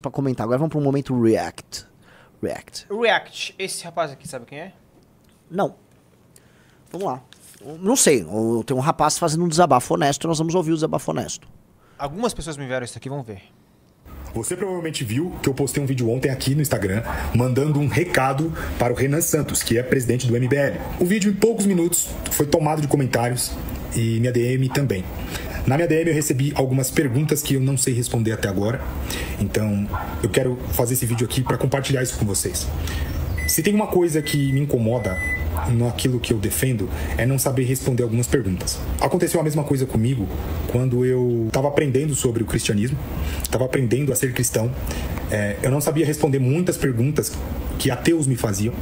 Pra comentar. Agora vamos para um momento React. React. Esse rapaz aqui, sabe quem é? Não. Vamos lá. Não sei. Tem um rapaz fazendo um desabafo honesto. Nós vamos ouvir o desabafo honesto. Algumas pessoas me enviaram isso aqui, vamos ver. Você provavelmente viu que eu postei um vídeo ontem aqui no Instagram mandando um recado para o Renan Santos, que é presidente do MBL. O vídeo, em poucos minutos, foi tomado de comentários e minha DM também. Na minha DM eu recebi algumas perguntas que eu não sei responder até agora. Então eu quero fazer esse vídeo aqui para compartilhar isso com vocês. Se tem uma coisa que me incomoda naquilo que eu defendo, é não saber responder algumas perguntas. Aconteceu a mesma coisa comigo quando eu estava aprendendo sobre o cristianismo, estava aprendendo a ser cristão. Eu não sabia responder muitas perguntas que ateus me faziam,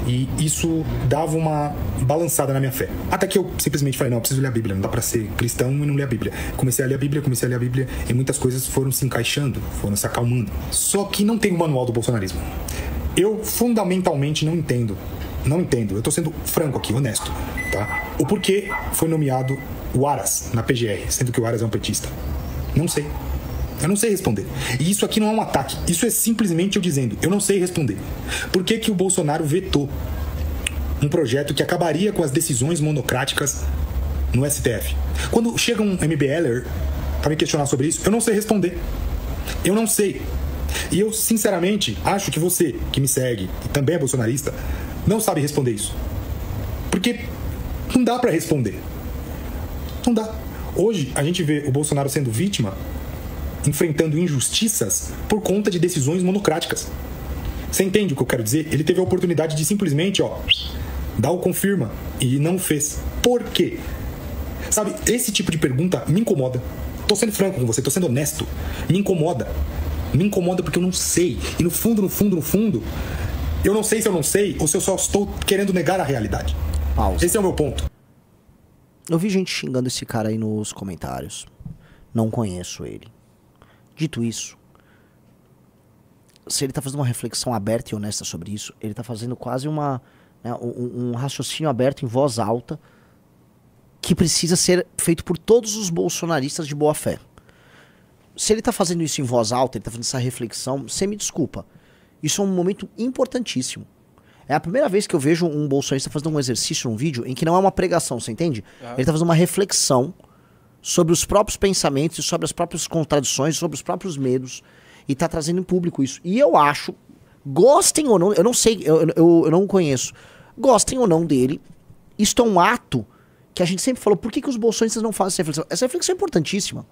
e isso dava uma balançada na minha fé. Até que eu simplesmente falei, não, eu preciso ler a Bíblia, não dá pra ser cristão e não ler a Bíblia. Comecei a ler a Bíblia, e muitas coisas foram se encaixando, foram se acalmando. Só que não tem o manual do bolsonarismo. Eu fundamentalmente não entendo. Eu tô sendo franco aqui, honesto, tá? O porquê foi nomeado o Aras na PGR, sendo que o Aras é um petista. Não sei. Eu não sei responder. E isso aqui não é um ataque. Isso é simplesmente eu dizendo, eu não sei responder. Por que que o Bolsonaro vetou um projeto que acabaria com as decisões monocráticas no STF? Quando chega um MBLer pra me questionar sobre isso, eu não sei responder. Eu não sei. E eu, sinceramente, acho que você, que me segue e também é bolsonarista, não sabe responder isso. Porque não dá pra responder. Não dá. Hoje, a gente vê o Bolsonaro sendo vítima, enfrentando injustiças por conta de decisões monocráticas. Você entende o que eu quero dizer? Ele teve a oportunidade de simplesmente, dar o confirma e não fez. Por quê? Sabe, esse tipo de pergunta me incomoda. Tô sendo franco com você, tô sendo honesto. Me incomoda. Me incomoda porque eu não sei. E no fundo, eu não sei se eu não sei ou se eu só estou querendo negar a realidade. Pausa. Esse é o meu ponto. Eu vi gente xingando esse cara aí nos comentários. Não conheço ele. Dito isso, se ele tá fazendo uma reflexão aberta e honesta sobre isso, ele tá fazendo quase um raciocínio aberto em voz alta que precisa ser feito por todos os bolsonaristas de boa fé. Se ele tá fazendo isso em voz alta, ele tá fazendo essa reflexão, você me desculpa. Isso é um momento importantíssimo. É a primeira vez que eu vejo um bolsonarista fazendo um exercício num vídeo em que não é uma pregação, você entende? Ele tá fazendo uma reflexão sobre os próprios pensamentos, sobre as próprias contradições, sobre os próprios medos, e tá trazendo em público isso. E eu acho, gostem ou não, eu não sei, eu não conheço, gostem ou não dele, isto é um ato que a gente sempre falou, por que os bolsonaristas não fazem essa reflexão? Essa reflexão é importantíssima.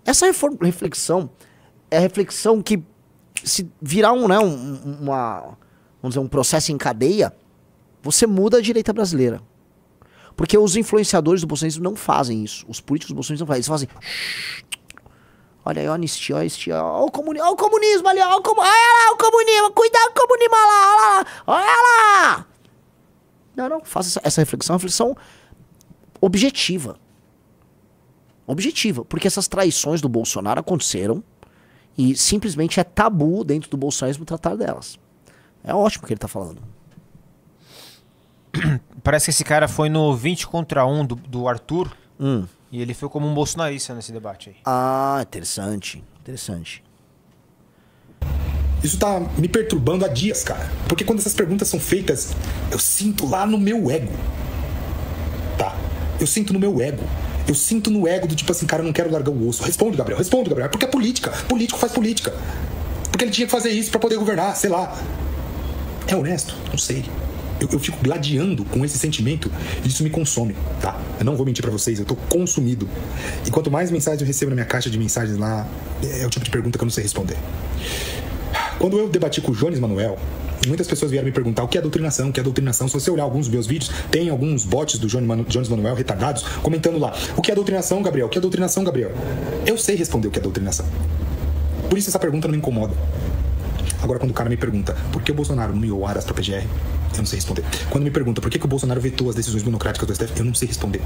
Essa reflexão é a reflexão que, se virar vamos dizer, um processo em cadeia, você muda a direita brasileira. Porque os influenciadores do bolsonarismo não fazem isso. Os políticos do bolsonarismo não fazem. Eles fazem olha aí, anistia, olha o comunismo ali, olha lá o comunismo, cuidado com o comunismo, olha lá. Não, faça essa reflexão, uma reflexão objetiva. Objetiva, porque essas traições do Bolsonaro aconteceram e simplesmente é tabu dentro do bolsonarismo tratar delas. É ótimo o que ele tá falando. Parece que esse cara foi no 20 contra 1 do Arthur. E ele foi como um bolsonarista nesse debate aí. Ah, interessante. Isso tá me perturbando há dias, cara. Porque quando essas perguntas são feitas, eu sinto lá no meu ego. Tá? Eu sinto no meu ego. Eu sinto no ego do tipo assim, cara, eu não quero largar o osso. Responde, Gabriel. Porque é política. Político faz política. Porque ele tinha que fazer isso pra poder governar, sei lá. É honesto? Não sei. Eu fico gladiando com esse sentimento e isso me consome, tá? Eu não vou mentir pra vocês, eu tô consumido. E quanto mais mensagens eu recebo na minha caixa de mensagens lá, é o tipo de pergunta que eu não sei responder. Quando eu debati com o Jones Manuel, muitas pessoas vieram me perguntar o que é doutrinação, Se você olhar alguns dos meus vídeos, tem alguns bots do Jones Manuel retardados comentando lá, o que é doutrinação, Gabriel? Eu sei responder o que é doutrinação. Por isso essa pergunta não me incomoda. Agora, quando o cara me pergunta por que o Bolsonaro nomeou o Aras pra PGR, eu não sei responder. Quando me pergunta por que o Bolsonaro vetou as decisões monocráticas do STF, eu não sei responder.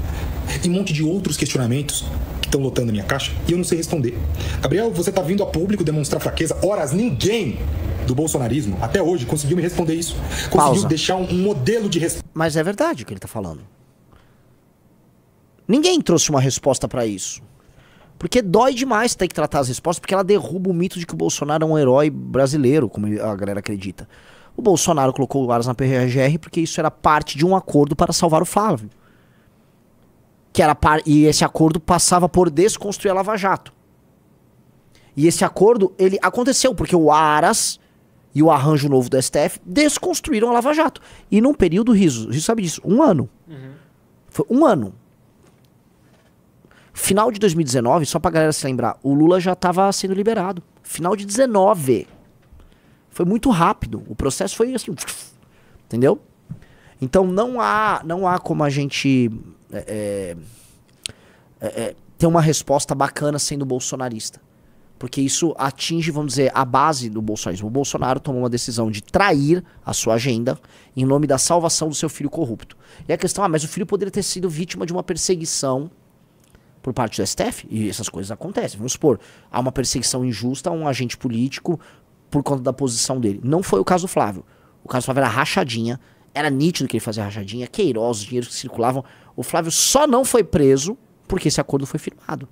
E um monte de outros questionamentos que estão lotando a minha caixa e eu não sei responder. Gabriel, você tá vindo a público demonstrar fraqueza? Horas, ninguém do bolsonarismo, até hoje, conseguiu me responder isso. Conseguiu deixar um modelo de resposta. Mas é verdade o que ele tá falando. Ninguém trouxe uma resposta pra isso. Porque dói demais ter que tratar as respostas, porque ela derruba o mito de que o Bolsonaro é um herói brasileiro, como a galera acredita. O Bolsonaro colocou o Aras na PGR porque isso era parte de um acordo para salvar o Flávio. E esse acordo passava por desconstruir a Lava Jato. E esse acordo, ele aconteceu, porque o Aras e o arranjo novo do STF desconstruíram a Lava Jato. E num período, Riso sabe disso, 1 ano. Foi 1 ano. Final de 2019, só pra galera se lembrar, o Lula já tava sendo liberado. Final de 19. Foi muito rápido. O processo foi assim, entendeu? Então não há como a gente ter uma resposta bacana sendo bolsonarista. Porque isso atinge, vamos dizer, a base do bolsonarismo. O Bolsonaro tomou uma decisão de trair a sua agenda em nome da salvação do seu filho corrupto. E a questão, mas o filho poderia ter sido vítima de uma perseguição por parte do STF, e essas coisas acontecem. Vamos supor, há uma perseguição injusta a um agente político por conta da posição dele. Não foi o caso do Flávio. O caso do Flávio era rachadinha, era nítido que ele fazia rachadinha, Queiroz, os dinheiros que circulavam. O Flávio só não foi preso porque esse acordo foi firmado.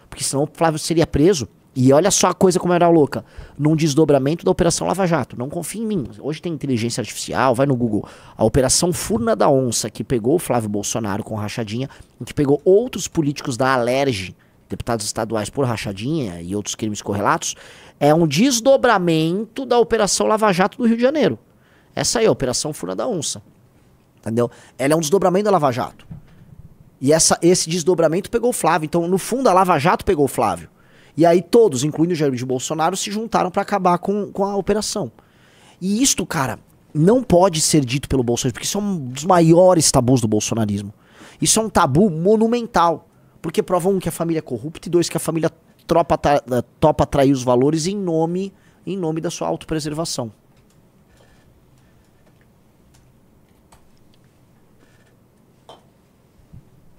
Porque senão o Flávio seria preso. E olha só a coisa como era louca. Num desdobramento da Operação Lava Jato. Não confie em mim. Hoje tem inteligência artificial, vai no Google. A Operação Furna da Onça, que pegou o Flávio Bolsonaro com rachadinha, e que pegou outros políticos da Alerj, deputados estaduais por rachadinha e outros crimes correlatos, é um desdobramento da Operação Lava Jato do Rio de Janeiro. Essa aí é a Operação Furna da Onça. Entendeu? Ela é um desdobramento da Lava Jato. E esse desdobramento pegou o Flávio. Então, no fundo, a Lava Jato pegou o Flávio. E aí todos, incluindo o Jair de Bolsonaro, se juntaram para acabar com a operação. E isto, cara, não pode ser dito pelo Bolsonaro, porque isso é um dos maiores tabus do bolsonarismo. Isso é um tabu monumental. Porque prova, 1, que a família é corrupta, e 2, que a família topa trair os valores em nome da sua autopreservação.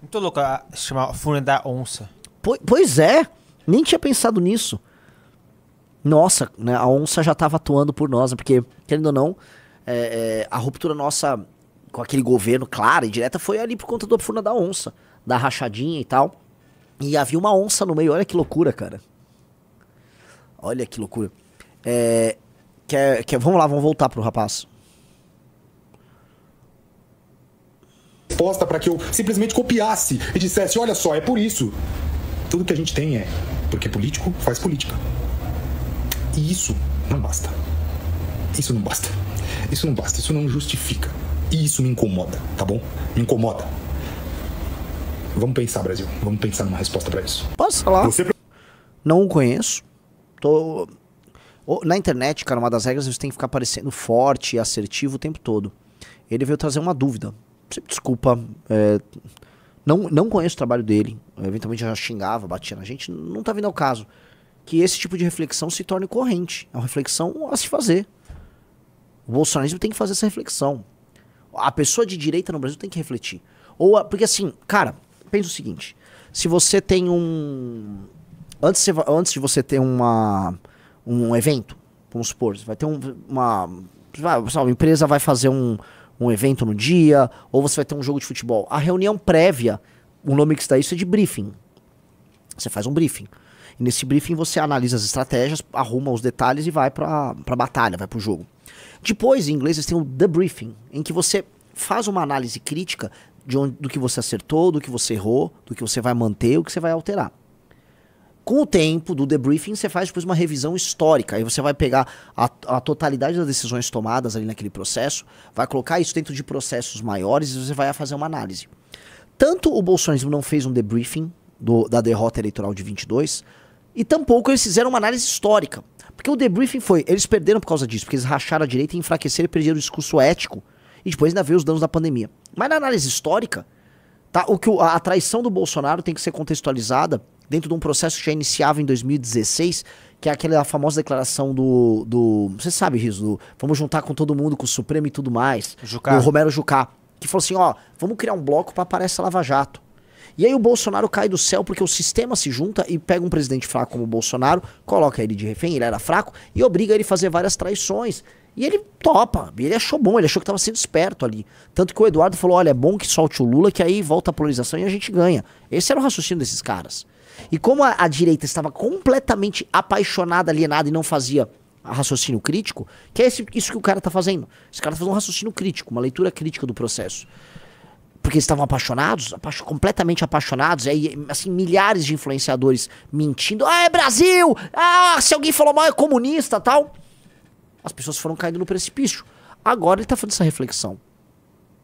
Muito louco, se chama Furna da Onça. Pois é. Nem tinha pensado nisso. Nossa, né, a onça já estava atuando por nós, né, porque, querendo ou não, a ruptura nossa com aquele governo, clara e direta, foi ali por conta da Furna da Onça, da rachadinha e tal. E havia uma onça no meio, olha que loucura, cara. Olha que loucura. Vamos lá, vamos voltar pro rapaz. Resposta para que eu simplesmente copiasse e dissesse, olha só, é por isso. Tudo que a gente tem porque político faz política. E isso não basta. Isso não basta. Isso não basta. Isso não justifica. E isso me incomoda, tá bom? Me incomoda. Vamos pensar, Brasil. Vamos pensar numa resposta para isso. Posso falar? Não o conheço. Na internet, cara, uma das regras você tem que ficar parecendo forte e assertivo o tempo todo. Ele veio trazer uma dúvida. Desculpa, não conheço o trabalho dele. Eventualmente já xingava, batia na gente. Não tá vindo ao caso. Que esse tipo de reflexão se torne corrente. É uma reflexão a se fazer. O bolsonarismo tem que fazer essa reflexão. A pessoa de direita no Brasil tem que refletir. Porque assim, cara, pensa o seguinte. Se você tem antes de você ter um evento, vamos supor, vai ter uma empresa vai fazer um evento no dia, ou você vai ter um jogo de futebol. A reunião prévia, o nome que se dá isso é de briefing. Você faz um briefing. E nesse briefing você analisa as estratégias, arruma os detalhes e vai pra batalha, vai pro jogo. Depois, em inglês, eles têm o debriefing, em que você faz uma análise crítica do que você acertou, do que você errou, do que você vai manter, o que você vai alterar. Com o tempo do debriefing, você faz depois uma revisão histórica. Aí você vai pegar a totalidade das decisões tomadas ali naquele processo, vai colocar isso dentro de processos maiores e você vai fazer uma análise. Tanto o bolsonarismo não fez um debriefing da derrota eleitoral de 22, e tampouco eles fizeram uma análise histórica. Porque o debriefing eles perderam por causa disso, porque eles racharam a direita e enfraqueceram e perderam o discurso ético. E depois ainda veio os danos da pandemia. Mas na análise histórica, tá, a traição do Bolsonaro tem que ser contextualizada dentro de um processo que já iniciava em 2016, que é aquela famosa declaração você sabe, Riso, vamos juntar com todo mundo, com o Supremo e tudo mais, do Romero Jucá, que falou assim, vamos criar um bloco para parar essa Lava Jato. E aí o Bolsonaro cai do céu porque o sistema se junta e pega um presidente fraco como o Bolsonaro, coloca ele de refém, ele era fraco, e obriga ele a fazer várias traições. E ele topa, ele achou bom, ele achou que estava sendo esperto ali. Tanto que o Eduardo falou, olha, é bom que solte o Lula, que aí volta a polarização e a gente ganha. Esse era o raciocínio desses caras. E como a direita estava completamente apaixonada, alienada e não fazia raciocínio crítico, que é isso que o cara tá fazendo. Esse cara tá fazendo um raciocínio crítico, uma leitura crítica do processo. Porque eles estavam apaixonados, completamente apaixonados, e aí, assim, milhares de influenciadores mentindo. Ah, é Brasil! Ah, se alguém falou mal é comunista, tal. As pessoas foram caindo no precipício. Agora ele tá fazendo essa reflexão.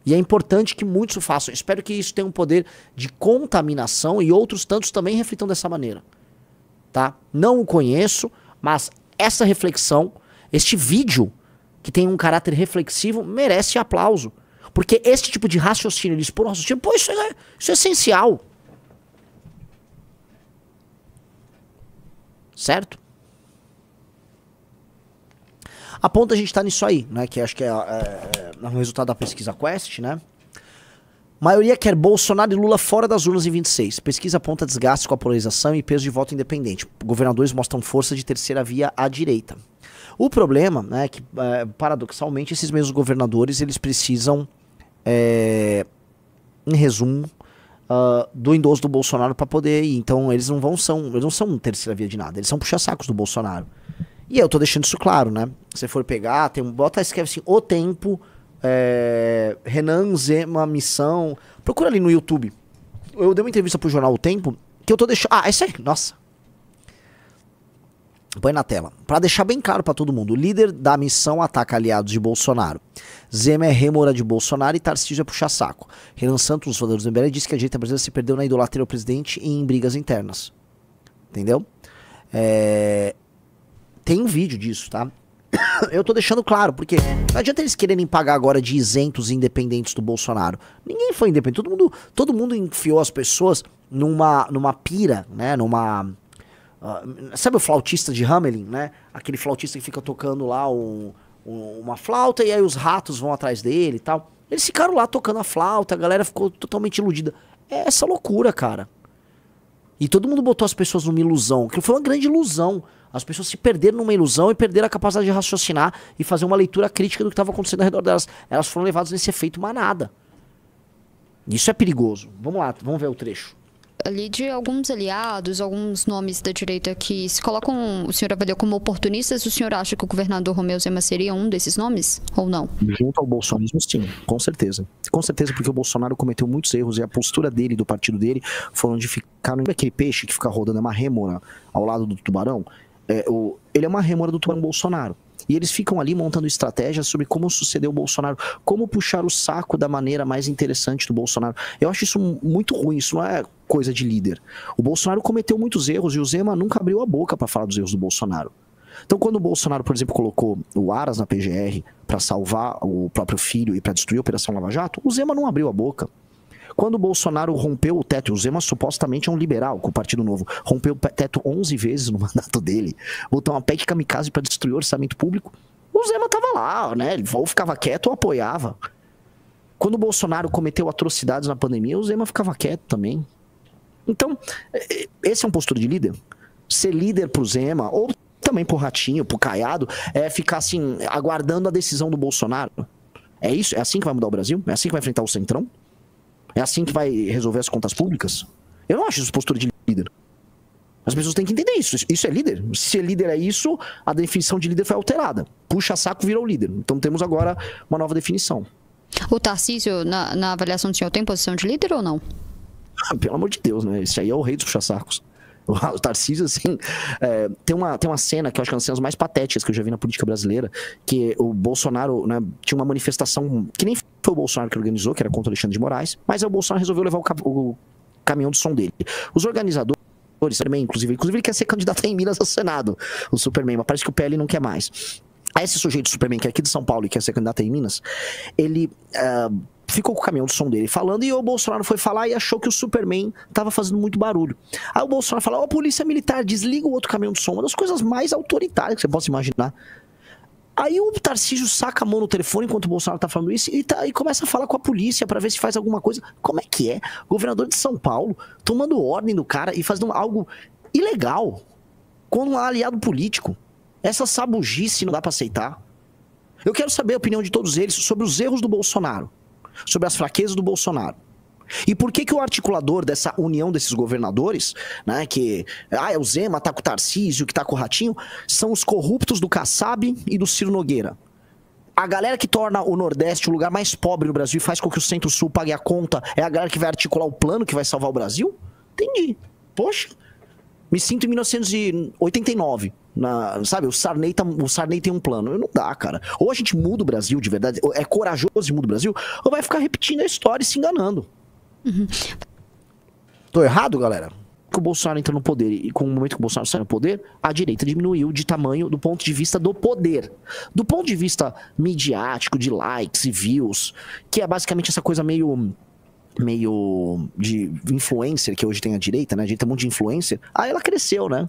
E é importante que muitos o façam. Espero que isso tenha um poder de contaminação e outros tantos também reflitam dessa maneira. Tá? Não o conheço, mas essa reflexão, este vídeo, que tem um caráter reflexivo, merece aplauso. Porque esse tipo de raciocínio, ele expor um raciocínio, pô, isso é essencial. Certo? A ponta a gente tá nisso aí, né? Que acho que é o resultado da pesquisa Quest, né? Maioria quer Bolsonaro e Lula fora das urnas em 26. Pesquisa aponta desgaste com a polarização e peso de voto independente. Governadores mostram força de terceira via à direita. O problema, né, é que, paradoxalmente, esses mesmos governadores, eles precisam, em resumo, do endosso do Bolsonaro para poder ir. Então, eles não são terceira via de nada. Eles são puxa-sacos do Bolsonaro. E eu tô deixando isso claro, né? Se você for pegar, escreve assim, O Tempo, Renan Zema, Missão. Procura ali no YouTube. Eu dei uma entrevista pro jornal O Tempo, que eu tô deixando... Ah, isso aí, nossa. Põe na tela. Pra deixar bem claro pra todo mundo. O líder da missão ataca aliados de Bolsonaro. Zema é rêmora de Bolsonaro e Tarcísio é puxa-saco. Renan Santos, os fundadores do MBL, disse que a direita brasileira se perdeu na idolatria ao presidente e em brigas internas. Entendeu? Tem um vídeo disso, tá? Eu tô deixando claro, porque não adianta eles quererem pagar agora de isentos independentes do Bolsonaro. Ninguém foi independente. Todo mundo enfiou as pessoas numa pira, né? Sabe o flautista de Hamelin, né? Aquele flautista que fica tocando lá uma flauta e aí os ratos vão atrás dele e tal. Eles ficaram lá tocando a flauta, a galera ficou totalmente iludida. É essa loucura, cara. E todo mundo botou as pessoas numa ilusão. Aquilo foi uma grande ilusão. As pessoas se perderam numa ilusão e perderam a capacidade de raciocinar e fazer uma leitura crítica do que estava acontecendo ao redor delas. Elas foram levadas nesse efeito manada. Isso é perigoso. Vamos lá, vamos ver o trecho. Ali de alguns aliados, alguns nomes da direita que se colocam, o senhor avaliou como oportunistas, o senhor acha que o governador Romeu Zema seria um desses nomes, ou não? Junto ao bolsonarismo, sim, com certeza. Com certeza, porque o Bolsonaro cometeu muitos erros e a postura dele, do partido dele, foram de ficar aquele peixe que fica rodando, é uma rêmora ao lado do tubarão. Ele é uma rêmora do tubarão Bolsonaro. E eles ficam ali montando estratégias sobre como suceder o Bolsonaro, como puxar o saco da maneira mais interessante do Bolsonaro. Eu acho isso muito ruim, isso não é coisa de líder. O Bolsonaro cometeu muitos erros e o Zema nunca abriu a boca para falar dos erros do Bolsonaro. Então, quando o Bolsonaro, por exemplo, colocou o Aras na PGR para salvar o próprio filho e para destruir a Operação Lava Jato, o Zema não abriu a boca. Quando o Bolsonaro rompeu o teto, o Zema supostamente é um liberal com o Partido Novo, rompeu o teto 11 vezes no mandato dele, botou uma PEC kamikaze para destruir o orçamento público, o Zema tava lá, né? Ele ou ficava quieto ou apoiava. Quando o Bolsonaro cometeu atrocidades na pandemia, o Zema ficava quieto também. Então, esse é um postura de líder? Ser líder pro Zema, ou também pro Ratinho, pro Caiado, é ficar assim, aguardando a decisão do Bolsonaro. É isso? É assim que vai mudar o Brasil? É assim que vai enfrentar o Centrão? É assim que vai resolver as contas públicas? Eu não acho isso postura de líder. As pessoas têm que entender isso. Isso é líder. Se líder é isso, a definição de líder foi alterada. Puxa saco virou líder. Então temos agora uma nova definição. O Tarcísio, na avaliação do senhor, tem posição de líder ou não? Pelo amor de Deus, né? Esse aí é o rei dos puxa-sacos. O Tarcísio, assim, tem uma cena que eu acho que é uma das cenas mais patéticas que eu já vi na política brasileira, que o Bolsonaro, né, tinha uma manifestação que nem foi o Bolsonaro que organizou, que era contra o Alexandre de Moraes, mas aí o Bolsonaro resolveu levar o caminhão do som dele. Os organizadores, Superman, inclusive ele quer ser candidato em Minas ao Senado, o Superman, mas parece que o PL não quer mais. Aí esse sujeito Superman, que é aqui de São Paulo e quer ser candidato em Minas, ele ficou com o caminhão do som dele falando e o Bolsonaro foi falar e achou que o Superman tava fazendo muito barulho. Aí o Bolsonaro falou, ó, polícia militar, desliga o outro caminhão de som. Uma das coisas mais autoritárias que você possa imaginar. Aí o Tarcísio saca a mão no telefone enquanto o Bolsonaro tá falando isso e começa a falar com a polícia pra ver se faz alguma coisa. Como é que é? Governador de São Paulo tomando ordem do cara e fazendo algo ilegal com um aliado político. Essa sabugice não dá pra aceitar. Eu quero saber a opinião de todos eles sobre os erros do Bolsonaro, sobre as fraquezas do Bolsonaro. E por que o articulador dessa união desses governadores, né, que é o Zema, tá com o Tarcísio, que tá com o Ratinho, são os corruptos do Kassab e do Ciro Nogueira? A galera que torna o Nordeste o lugar mais pobre no Brasil e faz com que o Centro-Sul pague a conta é a galera que vai articular o plano que vai salvar o Brasil? Entendi. Poxa, me sinto em 1989. Sabe, o Sarney tem um plano. Não dá, cara. Ou a gente muda o Brasil de verdade, é corajoso e muda o Brasil, ou vai ficar repetindo a história e se enganando. Uhum. Tô errado, galera? Que o Bolsonaro entra no poder e com o momento que o Bolsonaro sai no poder, a direita diminuiu de tamanho do ponto de vista do poder. Do ponto de vista midiático, de likes e views, que é basicamente essa coisa meio de influencer que hoje tem a direita, né? A direita tem um monte de influencer. Ah, ela cresceu, né?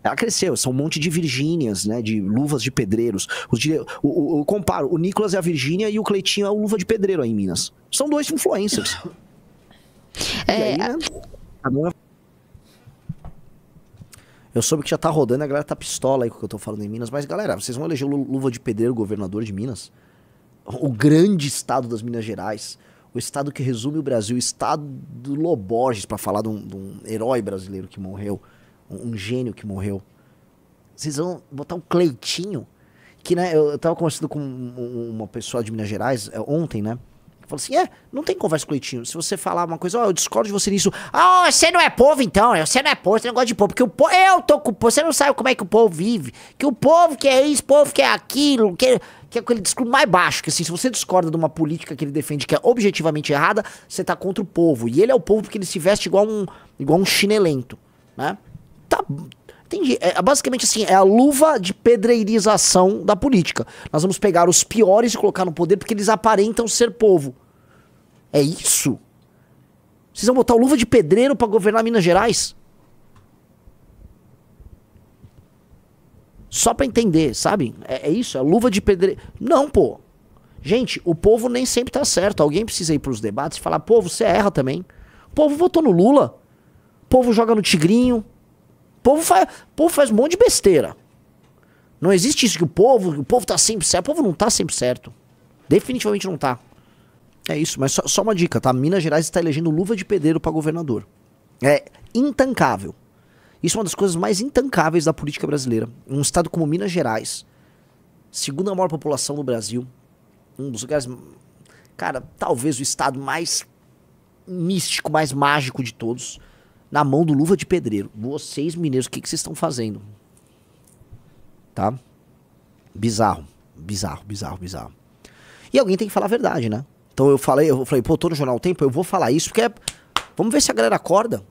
Ela cresceu, são um monte de Virgínias, né? De luvas de pedreiros. Eu comparo, o Nicolas é a Virgínia e o Cleitinho é o luva de pedreiro aí em Minas. São dois influencers. E aí, né? Eu soube que já tá rodando, a galera tá pistola aí com o que eu tô falando em Minas. Mas, galera, vocês vão eleger o luva de pedreiro governador de Minas? O grande estado das Minas Gerais. O estado que resume o Brasil. O estado do Loborges, pra falar de um herói brasileiro que morreu. Um gênio que morreu. Vocês vão botar um Cleitinho, que, né, eu tava conversando com uma pessoa de Minas Gerais ontem, né? Falou assim, não tem conversa com o Cleitinho. Se você falar uma coisa, eu discordo de você nisso. Você não é povo então, você não é povo, você não gosta de povo. Porque eu tô com o povo, você não sabe como é que o povo vive. Que o povo que é isso, o povo que é aquilo, que é aquele discurso mais baixo. Que assim, se você discorda de uma política que ele defende que é objetivamente errada, você tá contra o povo. E ele é o povo porque ele se veste igual um chinelento, né? Tá, entendi. Basicamente assim, é a luva de pedreirização da política. Nós vamos pegar os piores e colocar no poder porque eles aparentam ser povo. É isso? Vocês vão botar o luva de pedreiro pra governar Minas Gerais? Só pra entender, sabe? É isso, é luva de pedreiro. Não, pô. Gente, o povo nem sempre tá certo. Alguém precisa ir pros debates e falar, pô, você erra também. O povo votou no Lula. O povo joga no Tigrinho. O povo faz um monte de besteira. Não existe isso que o povo tá sempre certo. O povo não tá sempre certo. Definitivamente não tá. É isso, mas só uma dica, tá? Minas Gerais está elegendo luva de pedreiro pra governador. É intancável. Isso é uma das coisas mais intancáveis da política brasileira. Um estado como Minas Gerais, segunda maior população do Brasil, um dos lugares... Cara, talvez o estado mais místico, mais mágico de todos, na mão do luva de pedreiro. Vocês, mineiros, o que vocês estão fazendo? Tá? Bizarro. E alguém tem que falar a verdade, né? Então eu falei, pô, tô no Jornal Tempo, eu vou falar isso, porque vamos ver se a galera acorda.